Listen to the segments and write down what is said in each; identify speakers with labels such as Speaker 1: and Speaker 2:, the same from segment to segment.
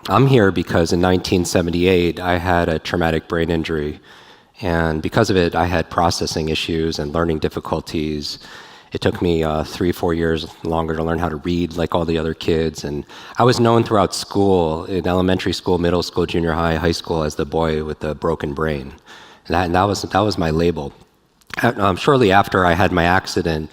Speaker 1: I'm here because in 1978, I had a traumatic brain injury. And because of it, I had processing issues and learning difficulties. It took me 3-4 years longer to learn how to read like all the other kids. And I was known throughout school, in elementary school, middle school, junior high, high school, as the boy with the broken brain. And that was my label. Shortly after I had my accident,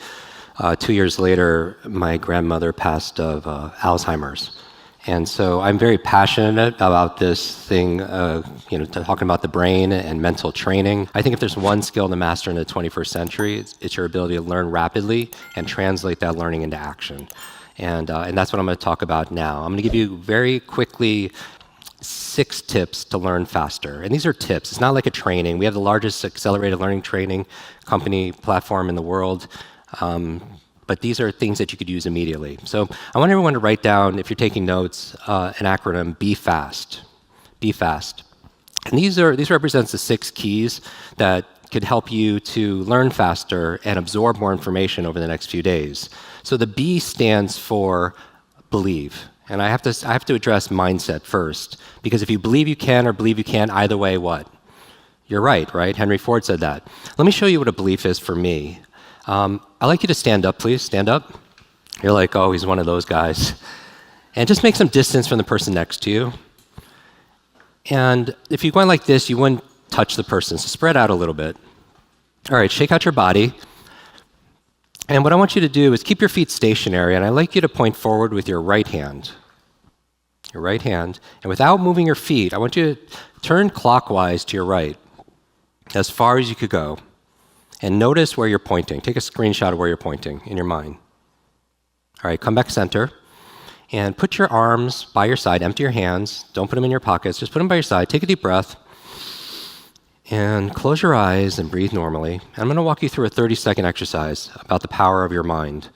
Speaker 1: 2 years later, my grandmother passed of Alzheimer's. And so I'm very passionate about this thing, talking about the brain and mental training. I think if there's one skill to master in the 21st century, it's your ability to learn rapidly and translate that learning into action. And that's what I'm going to talk about now. I'm going to give you very quickly 6 tips to learn faster. And these are tips. It's not like a training. We have the largest accelerated learning training company platform in the world. But these are things that you could use immediately. So I want everyone to write down, if you're taking notes, an acronym, Be Fast. Be Fast. And these represents the 6 keys that could help you to learn faster and absorb more information over the next few days. So the B stands for believe. And I have to address mindset first, because if you believe you can or believe you can't, either way, what? You're right? Henry Ford said that. Let me show you what a belief is for me. I'd like you to stand up, please. Stand up. You're like, oh, he's one of those guys. And just make some distance from the person next to you. And if you're going like this, you wouldn't touch the person, so spread out a little bit. All right, shake out your body. And what I want you to do is keep your feet stationary, and I'd like you to point forward with your right hand. Your right hand. And without moving your feet, I want you to turn clockwise to your right, as far as you could go. And notice where you're pointing. Take a screenshot of where you're pointing in your mind. All right, come back center. And put your arms by your side. Empty your hands. Don't put them in your pockets. Just put them by your side. Take a deep breath. And close your eyes and breathe normally. And I'm going to walk you through a 30-second exercise about the power of your mind.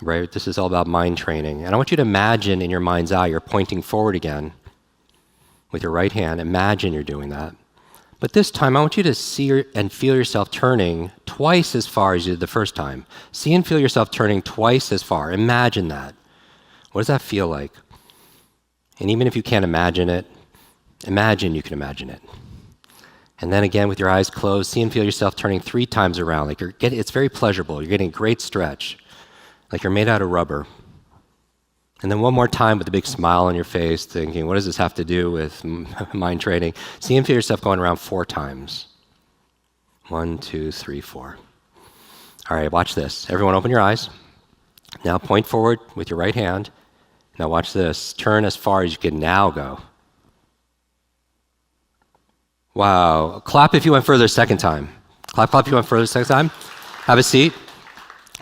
Speaker 1: Right? This is all about mind training. And I want you to imagine in your mind's eye you're pointing forward again with your right hand. Imagine you're doing that. But this time, I want you to see and feel yourself turning twice as far as you did the first time. See and feel yourself turning twice as far. Imagine that. What does that feel like? And even if you can't imagine it, imagine you can imagine it. And then again, with your eyes closed, see and feel yourself turning 3 times around. Like it's very pleasurable. You're getting a great stretch, like you're made out of rubber. And then one more time with a big smile on your face, thinking, what does this have to do with mind training? See and feel yourself going around 4 times. 1, 2, 3, 4. All right, watch this. Everyone open your eyes. Now point forward with your right hand. Now watch this. Turn as far as you can now go. Wow. Clap if you went further a second time. Clap if you went further a second time. Have a seat.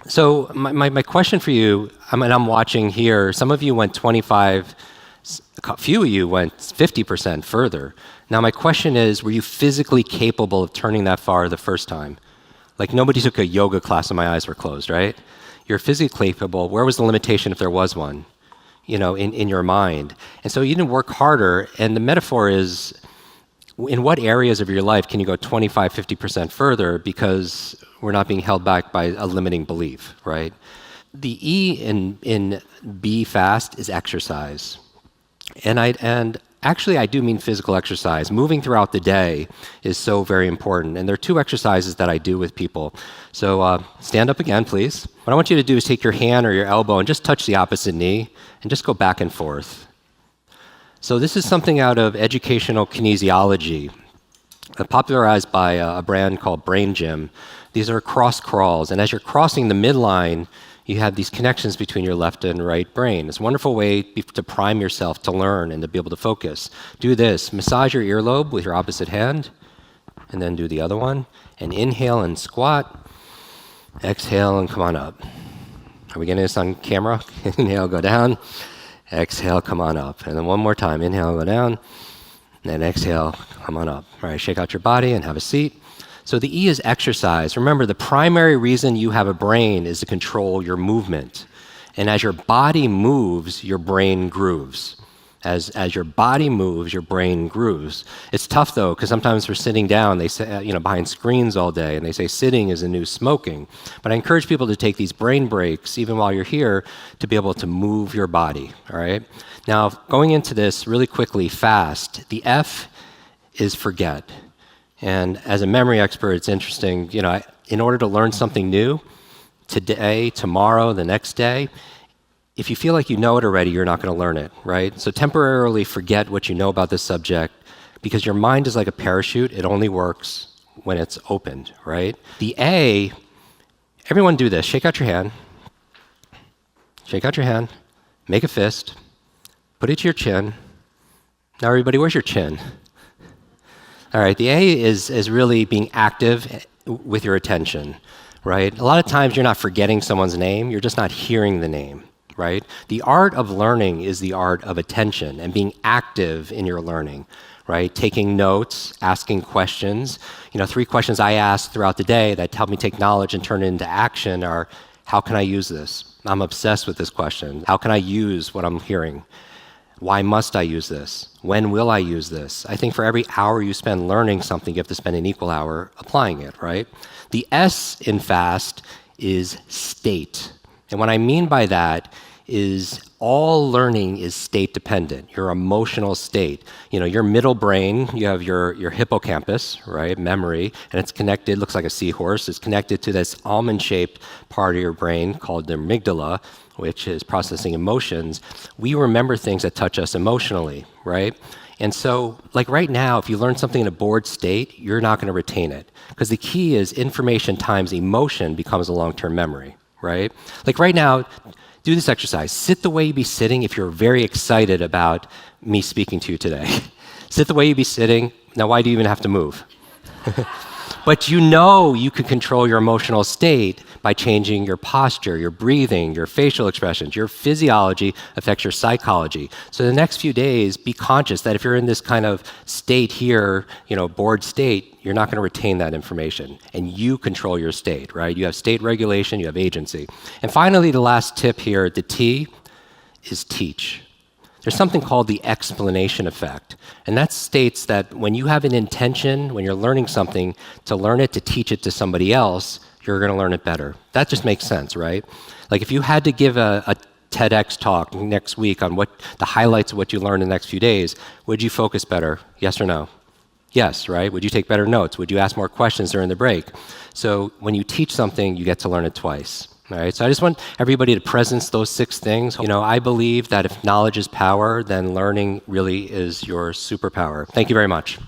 Speaker 1: So my question for you, I'm watching here, some of you went 25, a few of you went 50% further. Now my question is, were you physically capable of turning that far the first time? Like nobody took a yoga class and my eyes were closed, right? You're physically capable. Where was the limitation if there was one? In your mind. And so you didn't work harder, and the metaphor is, in what areas of your life can you go 25, 50% further because we're not being held back by a limiting belief, right? The E in Be Fast is exercise. And actually I do mean physical exercise. Moving throughout the day is so very important. And there are 2 exercises that I do with people. So stand up again, please. What I want you to do is take your hand or your elbow and just touch the opposite knee and just go back and forth. So this is something out of educational kinesiology, popularized by a brand called Brain Gym. These are cross crawls, and as you're crossing the midline, you have these connections between your left and right brain. It's a wonderful way to prime yourself to learn and to be able to focus. Do this. Massage your earlobe with your opposite hand, and then do the other one. And inhale and squat. Exhale and come on up. Are we getting this on camera? Inhale, go down. Exhale, come on up. And then one more time. Inhale, go down. And then exhale, come on up. All right, shake out your body and have a seat. So the E is exercise. Remember, the primary reason you have a brain is to control your movement. And as your body moves, your brain grooves. As your body moves, your brain grooves. It's tough though, because sometimes we're sitting down, they say, behind screens all day, and they say sitting is the new smoking. But I encourage people to take these brain breaks, even while you're here, to be able to move your body, all right? Now, going into this really quickly, fast, the F is forget. And as a memory expert, it's interesting, in order to learn something new, today, tomorrow, the next day, if you feel like you know it already, you're not going to learn it, right? So temporarily forget what you know about this subject, because your mind is like a parachute. It only works when it's opened, right? The A, everyone do this. Shake out your hand. Shake out your hand. Make a fist. Put it to your chin. Now, everybody, where's your chin? All right, the A is really being active with your attention, right? A lot of times you're not forgetting someone's name, you're just not hearing the name, right? The art of learning is the art of attention and being active in your learning, right? Taking notes, asking questions. 3 questions I ask throughout the day that help me take knowledge and turn it into action are, how can I use this? I'm obsessed with this question. How can I use what I'm hearing? Why must I use this? When will I use this? I think for every hour you spend learning something, you have to spend an equal hour applying it, right? The S in FAST is state. And what I mean by that is all learning is state dependent, your emotional state. Your middle brain, you have your hippocampus, right, memory, and it's connected, looks like a seahorse. It's connected to this almond-shaped part of your brain called the amygdala, which is processing emotions. We remember things that touch us emotionally, right? And so, like right now, if you learn something in a bored state, you're not going to retain it. Because the key is information times emotion becomes a long-term memory, right? Like right now, do this exercise. Sit the way you'd be sitting if you're very excited about me speaking to you today. Sit the way you'd be sitting. Now, why do you even have to move? But you can control your emotional state by changing your posture, your breathing, your facial expressions. Your physiology affects your psychology. So the next few days, be conscious that if you're in this kind of state here, bored state, you're not going to retain that information. And you control your state, right? You have state regulation, you have agency. And finally, the last tip here, the T is teach. There's something called the explanation effect. And that states that when you have an intention, when you're learning something, to learn it, to teach it to somebody else, you're going to learn it better. That just makes sense, right? Like if you had to give a TEDx talk next week on what the highlights of what you learned in the next few days, would you focus better? Yes or no? Yes, right? Would you take better notes? Would you ask more questions during the break? So when you teach something, you get to learn it twice. All right, so I just want everybody to presence those 6 things. I believe that if knowledge is power, then learning really is your superpower. Thank you very much.